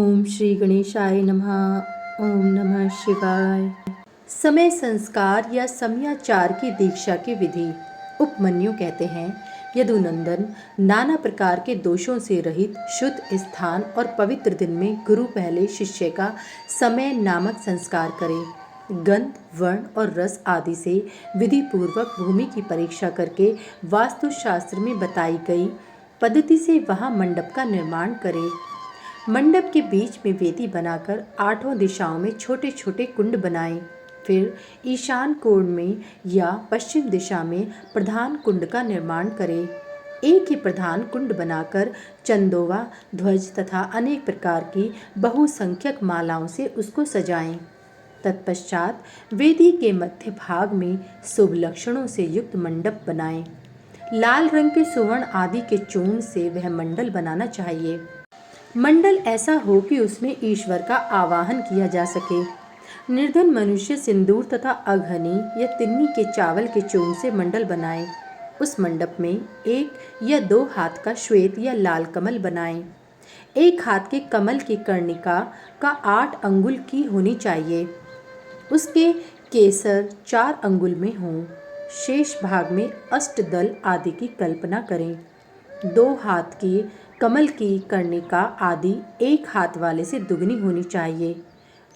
ओम श्री गणेशाय नमः। ओम नमः शिवाय। समय संस्कार या समयाचार की दीक्षा की विधि। उपमन्यु कहते हैं, यदुनंदन, नाना प्रकार के दोषों से रहित शुद्ध स्थान और पवित्र दिन में गुरु पहले शिष्य का समय नामक संस्कार करे। गंध, वर्ण और रस आदि से विधि पूर्वक भूमि की परीक्षा करके वास्तुशास्त्र में बताई गई पद्धति से वहाँ मंडप का निर्माण करे। मंडप के बीच में वेदी बनाकर 8 दिशाओं में छोटे छोटे कुंड बनाएं। फिर ईशान कोण में या पश्चिम दिशा में प्रधान कुंड का निर्माण करें। एक ही प्रधान कुंड बनाकर चंदोवा, ध्वज तथा अनेक प्रकार की बहुसंख्यक मालाओं से उसको सजाएं। तत्पश्चात वेदी के मध्य भाग में शुभ लक्षणों से युक्त मंडप बनाएं। लाल रंग के सुवर्ण आदि के चूर्ण से वह मंडल बनाना चाहिए। मंडल ऐसा हो कि उसमें ईश्वर का आवाहन किया जा सके। निर्धन मनुष्य सिंदूर तथा अघनी या तिन्नी के चावल के चूर्ण से मंडल बनाए। उस मंडप में 1 या 2 हाथ का श्वेत या लाल कमल बनाएं। 1 हाथ के कमल की कर्णिका का 8 अंगुल की होनी चाहिए। उसके केसर 4 अंगुल में हों। शेष भाग में अष्टदल आदि की कल्पना करें। 2 हाथ की कमल की कर्णिका आदि 1 हाथ वाले से दुगनी होनी चाहिए।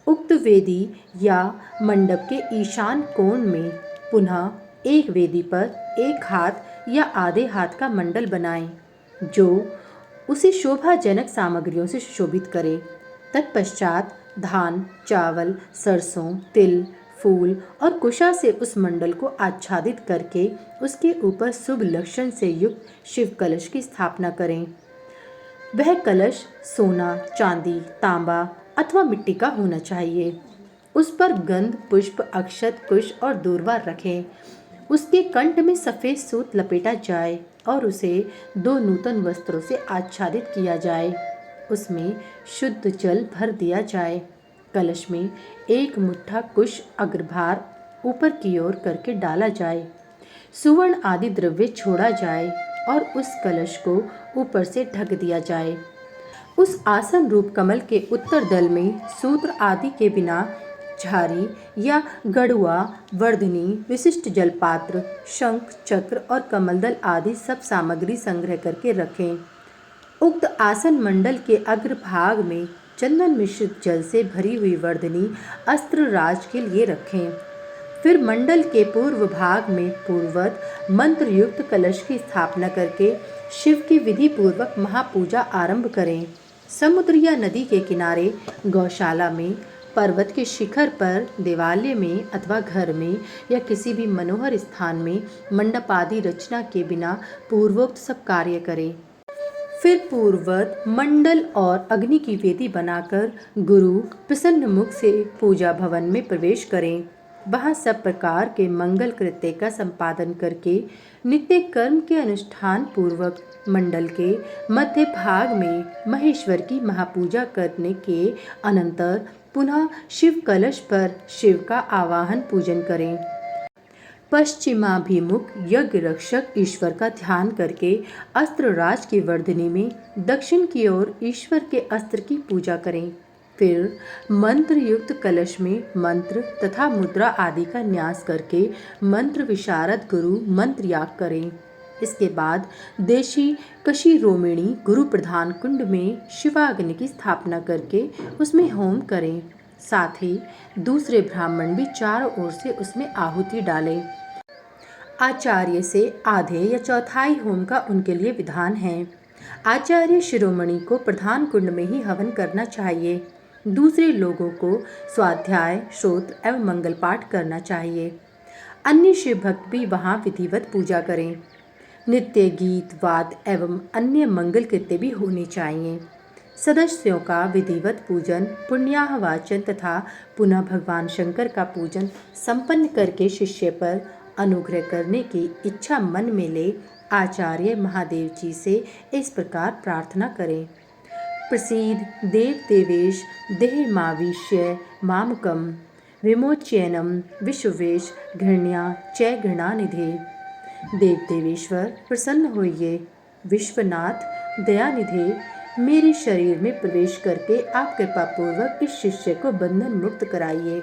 उक्त वेदी या मंडप के ईशान कोण में पुनः एक वेदी पर 1 हाथ या आधे हाथ का मंडल बनाएं, जो उसे शोभाजनक सामग्रियों से सुशोभित करे। तत्पश्चात धान, चावल, सरसों, तिल, फूल और कुशा से उस मंडल को आच्छादित करके उसके ऊपर शुभ लक्षण से युक्त शिव कलश की स्थापना करें। वह कलश सोना, चांदी, तांबा अथवा मिट्टी का होना चाहिए। उस पर गंध, पुष्प, अक्षत, कुश और दूर्वा रखें। उसके कंठ में सफ़ेद सूत लपेटा जाए और उसे 2 नूतन वस्त्रों से आच्छादित किया जाए। उसमें शुद्ध जल भर दिया जाए। कलश में 1 मुट्ठा कुश अग्रभार ऊपर की ओर करके डाला जाए। सुवर्ण आदि द्रव्य छोड़ा जाए और उस कलश को ऊपर से ढक दिया जाए। उस आसन रूप कमल के उत्तर दल में सूत्र आदि के बिना झारी या गड़ुआ, वर्धनी, विशिष्ट जलपात्र, शंख, चक्र और कमलदल आदि सब सामग्री संग्रह करके रखें। उक्त आसन मंडल के अग्रभाग में चंदन मिश्रित जल से भरी हुई वर्धनी अस्त्र राज के लिए रखें। फिर मंडल के पूर्व भाग में पूर्ववत मंत्र युक्त कलश की स्थापना करके शिव की विधि पूर्वक महापूजा आरंभ करें। समुद्र या नदी के किनारे, गौशाला में, पर्वत के शिखर पर, देवालय में अथवा घर में या किसी भी मनोहर स्थान में मंडप आदि रचना के बिना पूर्वोक्त सब कार्य करें। फिर पूर्ववत मंडल और अग्नि की वेदी बनाकर गुरु प्रसन्न मुख से पूजा भवन में प्रवेश करें। वहाँ सब प्रकार के मंगल कृत्य का संपादन करके नित्य कर्म के अनुष्ठान पूर्वक मंडल के मध्य भाग में महेश्वर की महापूजा करने के अनंतर पुनः शिव कलश पर शिव का आवाहन पूजन करें। पश्चिमाभिमुख यज्ञ रक्षक ईश्वर का ध्यान करके अस्त्र राज की वर्धनी में दक्षिण की ओर ईश्वर के अस्त्र की पूजा करें। फिर मंत्र युक्त कलश में मंत्र तथा मुद्रा आदि का न्यास करके मंत्र विशारद गुरु मंत्र याग करें। इसके बाद देशी कशी रोमिणी गुरु प्रधान कुंड में शिवाग्नि की स्थापना करके उसमें होम करें। साथ ही दूसरे ब्राह्मण भी चारों ओर से उसमें आहुति डालें। आचार्य से आधे या चौथाई होम का उनके लिए विधान है। आचार्य शिरोमणि को प्रधान कुंड में ही हवन करना चाहिए। दूसरे लोगों को स्वाध्याय, श्रोत्र एवं मंगल पाठ करना चाहिए। अन्य शिव भक्त भी वहाँ विधिवत पूजा करें। नित्य गीत, वाद एवं अन्य मंगल कृत्य भी होने चाहिए। सदस्यों का विधिवत पूजन, पुण्याह वाचन तथा पुनः भगवान शंकर का पूजन संपन्न करके शिष्य पर अनुग्रह करने की इच्छा मन में ले आचार्य महादेव जी से इस प्रकार प्रार्थना करें। प्रसीद देव देवेश देहमाविश्य मामकम विमोचयनम विश्ववेश घृण्या च घृणानिधे। देव देवेश्वर प्रसन्न होइए। विश्वनाथ दयानिधे मेरे शरीर में प्रवेश करके आप कृपा पूर्वक इस शिष्य को बंधन मुक्त कराइए।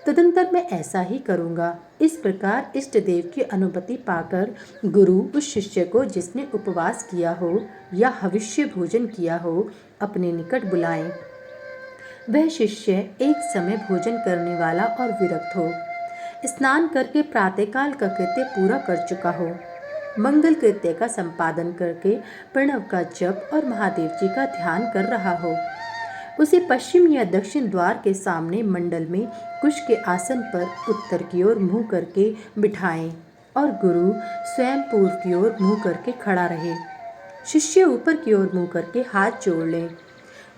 तदंतर मैं ऐसा ही करूँगा। इस प्रकार इष्ट देव की अनुमति पाकर गुरु उस शिष्य को जिसने उपवास किया हो या हविष्य भोजन किया हो अपने निकट बुलाएं। वह शिष्य एक समय भोजन करने वाला और विरक्त हो, स्नान करके प्रातःकाल का कृत्य पूरा कर चुका हो, मंगल कृत्य का संपादन करके प्रणव का जप और महादेव जी का ध्यान कर रहा हो। उसे पश्चिम या दक्षिण द्वार के सामने मंडल में कुश के आसन पर उत्तर की ओर मुंह करके बिठाएं और गुरु स्वयं पूर्व की ओर मुंह करके खड़ा रहे। शिष्य ऊपर की ओर मुंह करके हाथ जोड़ ले।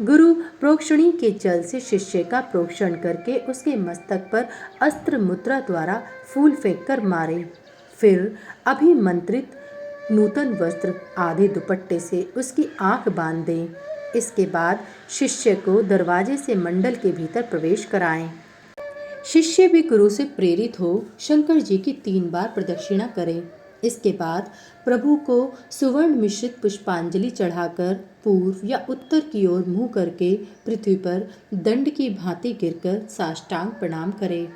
गुरु प्रोक्षणी के जल से शिष्य का प्रोक्षण करके उसके मस्तक पर अस्त्र मुद्रा द्वारा फूल फेंककर मारे। फिर अभिमंत्रित नूतन वस्त्र आधे दुपट्टे से उसकी आंख बांध दें। इसके बाद शिष्य को दरवाजे से मंडल के भीतर प्रवेश कराएं। शिष्य भी गुरु से प्रेरित हो शंकर जी की 3 बार प्रदक्षिणा करे। इसके बाद प्रभु को सुवर्ण मिश्रित पुष्पांजलि चढ़ाकर पूर्व या उत्तर की ओर मुंह करके पृथ्वी पर दंड की भांति गिरकर साष्टांग प्रणाम करे।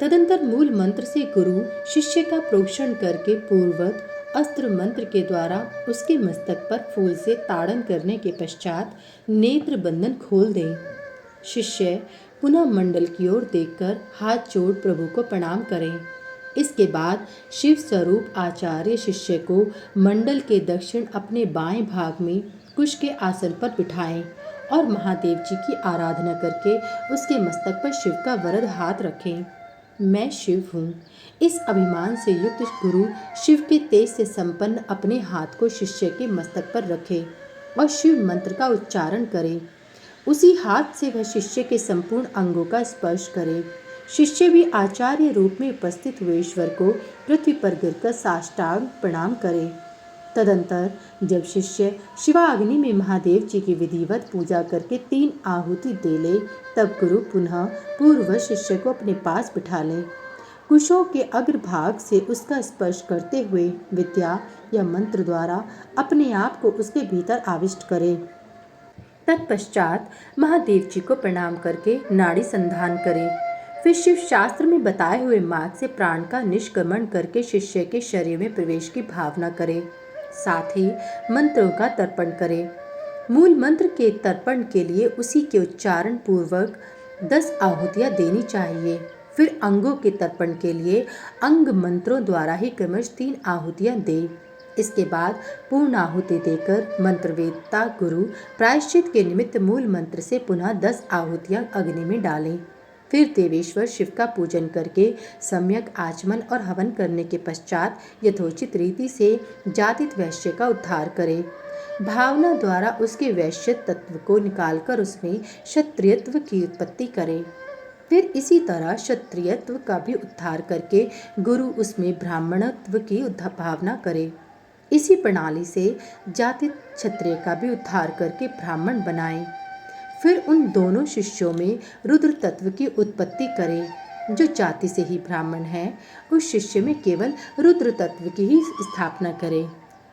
तदंतर मूल मंत्र से गुरु शिष्य का प्रोक्षण करके पूर्ववत अस्त्र मंत्र के द्वारा उसके मस्तक पर फूल से ताड़न करने के पश्चात नेत्र बंधन खोल दें। शिष्य पुनः मंडल की ओर देखकर हाथ जोड़ प्रभु को प्रणाम करें। इसके बाद शिव स्वरूप आचार्य शिष्य को मंडल के दक्षिण अपने बाएं भाग में कुश के आसन पर बिठाएं और महादेव जी की आराधना करके उसके मस्तक पर शिव का वरद हाथ रखें। मैं शिव हूँ। इस अभिमान से युक्त गुरु शिव के तेज से संपन्न अपने हाथ को शिष्य के मस्तक पर रखे और शिव मंत्र का उच्चारण करे। उसी हाथ से वह शिष्य के संपूर्ण अंगों का स्पर्श करे। शिष्य भी आचार्य रूप में उपस्थित हुए ईश्वर को पृथ्वी पर गिरकर साष्टांग प्रणाम करे। तदंतर जब शिष्य शिवाग्नि में महादेव जी की विधिवत पूजा करके 3 आहुति दे ले, तब गुरु पुनः पूर्व शिष्य को अपने पास बिठा ले। कुशों के अग्रभाग से उसका स्पर्श करते हुए विद्या या मंत्र द्वारा अपने आप को उसके भीतर आविष्ट करे। तत्पश्चात महादेव जी को प्रणाम करके नाड़ी संधान करे। फिर शिव शास्त्र में बताए हुए मार्ग से प्राण का निष्क्रमण करके शिष्य के शरीर में प्रवेश की भावना करे। साथ ही मंत्रों का तर्पण करे। मूल मंत्र के तर्पण के लिए उसी के उच्चारण पूर्वक 10 आहुतियां देनी चाहिए। फिर अंगों के तर्पण के लिए अंग मंत्रों द्वारा ही क्रमश 3 आहुतियां दे। इसके बाद पूर्ण आहुति देकर मंत्रवेदता गुरु प्रायश्चित के निमित्त मूल मंत्र से पुनः 10 आहुतियां अग्नि में डालें। फिर देवेश्वर शिव का पूजन करके सम्यक आचमन और हवन करने के पश्चात यथोचित रीति से जातित वैश्य का उद्धार करे। भावना द्वारा उसके वैश्य तत्व को निकालकर उसमें क्षत्रियत्व की उत्पत्ति करे। फिर इसी तरह क्षत्रियत्व का भी उद्धार करके गुरु उसमें ब्राह्मणत्व की भावना करे। इसी प्रणाली से जातित क्षत्रिय का भी उद्धार करके ब्राह्मण बनाए। फिर उन दोनों शिष्यों में रुद्र तत्व की उत्पत्ति करे। जो जाति से ही ब्राह्मण है उस शिष्य में केवल रुद्र तत्व की ही स्थापना करे।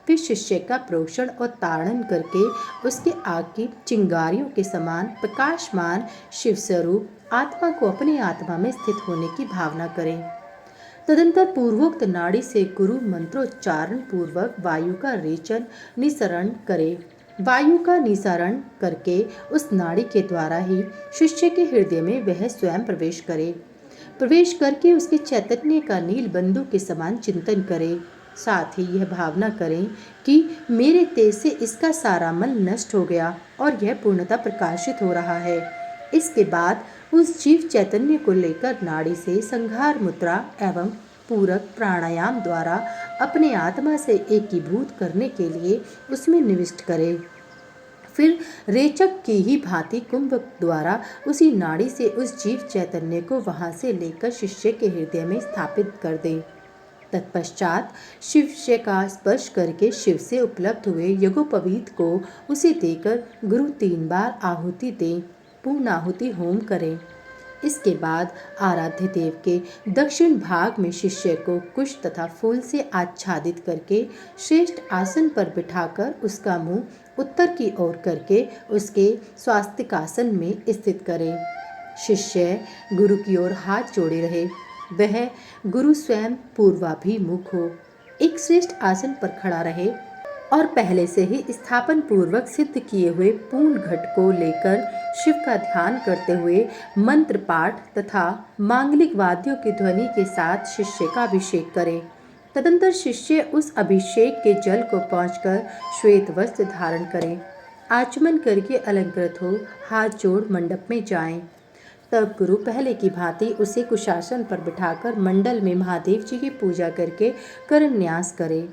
फिर शिष्य का प्रोक्षण और ताड़न करके उसके आग की चिंगारियों के समान प्रकाशमान शिव स्वरूप आत्मा को अपनी आत्मा में स्थित होने की भावना करें। तदंतर पूर्वोक्त नाड़ी से गुरु मंत्रोच्चारण पूर्वक वायु का रेचन निसरण करे। वायु का निसारण करके उस नाड़ी के द्वारा ही शिष्य के हृदय में वह स्वयं प्रवेश करे। प्रवेश करके उसके चैतन्य का नील बंधु के समान चिंतन करे। साथ ही यह भावना करें कि मेरे तेज से इसका सारा मन नष्ट हो गया और यह पूर्णतः प्रकाशित हो रहा है। इसके बाद उस जीव चैतन्य को लेकर नाड़ी से संघार मुद्रा एवं पूरक प्राणायाम द्वारा अपने आत्मा से एकीभूत करने के लिए उसमें निविष्ट करे। फिर रेचक की ही भांति कुंभ द्वारा उसी नाड़ी से उस जीव चैतन्य को वहां से लेकर शिष्य के हृदय में स्थापित कर दे। तत्पश्चात शिष्य का स्पर्श करके शिव से उपलब्ध हुए यज्ञोपवीत को उसे देकर गुरु 3 बार आहुति दे। पूर्ण आहुति होम करे। इसके बाद आराध्य देव के दक्षिण भाग में शिष्य को कुश तथा फूल से आच्छादित करके श्रेष्ठ आसन पर बिठाकर उसका मुंह उत्तर की ओर करके उसके स्वास्तिकासन में स्थित करें। शिष्य गुरु की ओर हाथ जोड़े रहे, वह गुरु स्वयं पूर्वाभिमुख हो, एक श्रेष्ठ आसन पर खड़ा रहे और पहले से ही स्थापन पूर्वक सिद्ध किए हुए पूर्ण घट को लेकर शिव का ध्यान करते हुए मंत्र पाठ तथा मांगलिक वाद्यों की ध्वनि के साथ शिष्य का अभिषेक करे। तदंतर शिष्य उस अभिषेक के जल को पहुंचकर श्वेत वस्त्र धारण करे, आचमन करके अलंकृत हो हाथ जोड़ मंडप में जाएं। तब गुरु पहले की भांति उसे कुशासन पर बिठाकर मंडल में महादेव जी की पूजा करके करन्यास करे।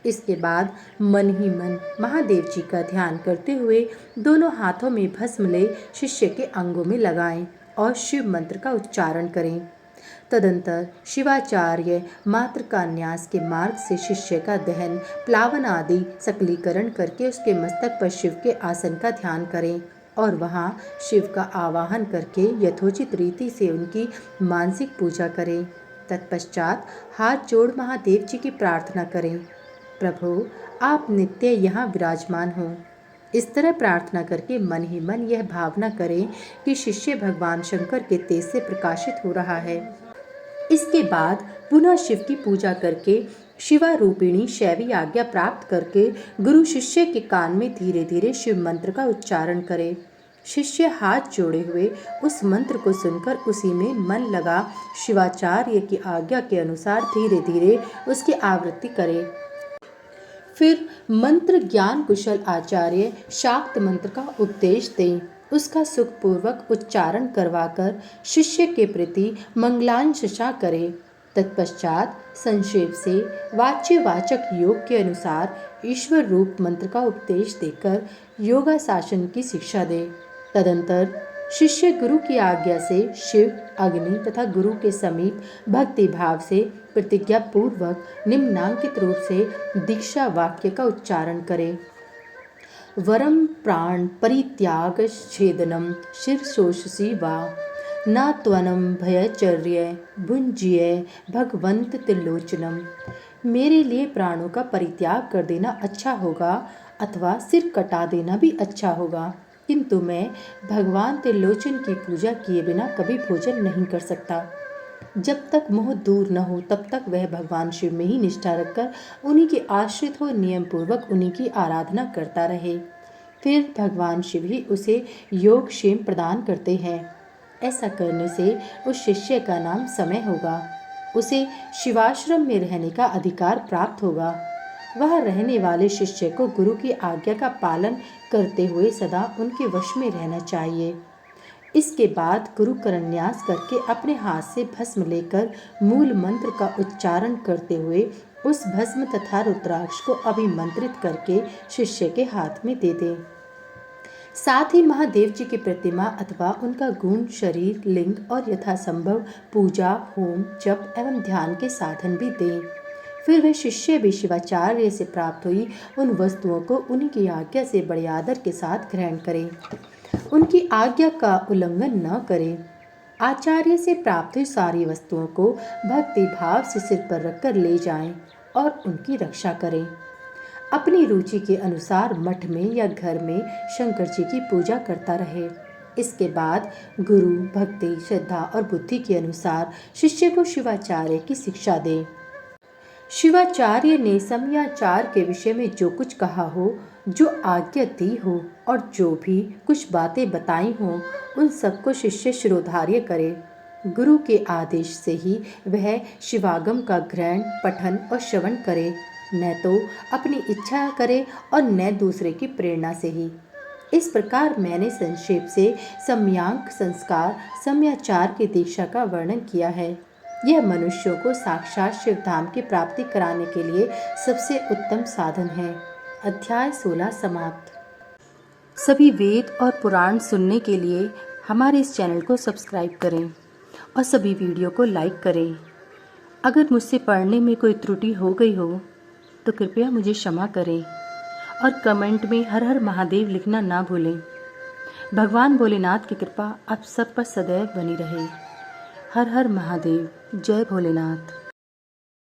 इसके बाद मन ही मन महादेव जी का ध्यान करते हुए दोनों हाथों में भस्म ले शिष्य के अंगों में लगाएं और शिव मंत्र का उच्चारण करें। तदंतर शिवाचार्य मात्र का न्यास के मार्ग से शिष्य का दहन, प्लावन आदि सकलीकरण करके उसके मस्तक पर शिव के आसन का ध्यान करें और वहाँ शिव का आवाहन करके यथोचित रीति से उनकी मानसिक पूजा करें। तत्पश्चात हाथ जोड़ महादेव जी की प्रार्थना करें, प्रभु आप नित्य यहाँ विराजमान हो। इस तरह प्रार्थना करके मन ही मन यह भावना करें कि शिष्य भगवान शंकर के तेज से प्रकाशित हो रहा है। इसके बाद पुनः शिव की पूजा करके शिवारूपिणी शैवी आज्ञा प्राप्त करके गुरु शिष्य के कान में धीरे धीरे शिव मंत्र का उच्चारण करे। शिष्य हाथ जोड़े हुए उस मंत्र को सुनकर उसी में मन लगा शिवाचार्य की आज्ञा के अनुसार धीरे धीरे उसकी आवृत्ति करे। फिर मंत्र ज्ञान कुशल आचार्य शाक्त मंत्र का उपदेश दें, उसका सुखपूर्वक उच्चारण करवाकर शिष्य के प्रति मंगलांशा करें। तत्पश्चात संक्षेप से वाच्यवाचक योग के अनुसार ईश्वर रूप मंत्र का उपदेश देकर योगासन की शिक्षा दे। तदंतर शिष्य गुरु की आज्ञा से शिव, अग्नि तथा गुरु के समीप भक्ति भाव से प्रतिज्ञा पूर्वक निम्नांकित रूप से दीक्षा वाक्य का उच्चारण करे। वरम प्राण परित्याग छेदनम शिरशोषसी वा न त्वनम भयचर्य भुंज्य भगवंत त्रिलोचनम। मेरे लिए प्राणों का परित्याग कर देना अच्छा होगा अथवा सिर कटा देना भी अच्छा होगा, किंतु मैं भगवान त्रिलोचन की पूजा किए बिना कभी भोजन नहीं कर सकता। जब तक मोह दूर न हो तब तक वह भगवान शिव में ही निष्ठा रखकर उन्हीं के आश्रित हो नियम पूर्वक उन्हीं की आराधना करता रहे। फिर भगवान शिव ही उसे योग क्षेम प्रदान करते हैं। ऐसा करने से उस शिष्य का नाम समय होगा, उसे शिवाश्रम में रहने का अधिकार प्राप्त होगा। वह रहने वाले शिष्य को गुरु की आज्ञा का पालन करते हुए सदा उनके वश में रहना चाहिए। इसके बाद गुरु करन्यास करके अपने हाथ से भस्म लेकर मूल मंत्र का उच्चारण करते हुए उस भस्म तथा रुद्राक्ष को अभिमंत्रित करके शिष्य के हाथ में दे दें। साथ ही महादेव जी की प्रतिमा अथवा उनका गुण, शरीर, लिंग और यथासंभव पूजा, होम, जप एवं ध्यान के साधन भी दें। फिर वह शिष्य भी शिवाचार्य से प्राप्त हुई उन वस्तुओं को उन्हीं की आज्ञा से बड़े आदर के साथ ग्रहण करें, उनकी आज्ञा का उल्लंघन न करें। आचार्य से प्राप्त हुई सारी वस्तुओं को भक्ति भाव से सिर पर रखकर ले जाएं और उनकी रक्षा करें। अपनी रुचि के अनुसार मठ में या घर में शंकर जी की पूजा करता रहे। इसके बाद गुरु भक्ति, श्रद्धा और बुद्धि के अनुसार शिष्य को शिवाचार्य की शिक्षा दे। शिवाचार्य ने समयाचार के विषय में जो कुछ कहा हो, जो आज्ञा दी हो और जो भी कुछ बातें बताई हों, उन सबको शिष्य शिरोधार्य करे। गुरु के आदेश से ही वह शिवागम का ग्रहण, पठन और श्रवण करे, न तो अपनी इच्छा करे और न दूसरे की प्रेरणा से ही। इस प्रकार मैंने संक्षेप से सम्यांक संस्कार समयाचार की दीक्षा का वर्णन किया है। यह मनुष्यों को साक्षात शिवधाम की प्राप्ति कराने के लिए सबसे उत्तम साधन है। अध्याय 16 समाप्त। सभी वेद और पुराण सुनने के लिए हमारे इस चैनल को सब्सक्राइब करें और सभी वीडियो को लाइक करें। अगर मुझसे पढ़ने में कोई त्रुटि हो गई हो तो कृपया मुझे क्षमा करें और कमेंट में हर हर महादेव लिखना ना भूलें। भगवान भोलेनाथ की कृपा आप सब पर सदैव बनी रहे। हर हर महादेव। जय भोलेनाथ।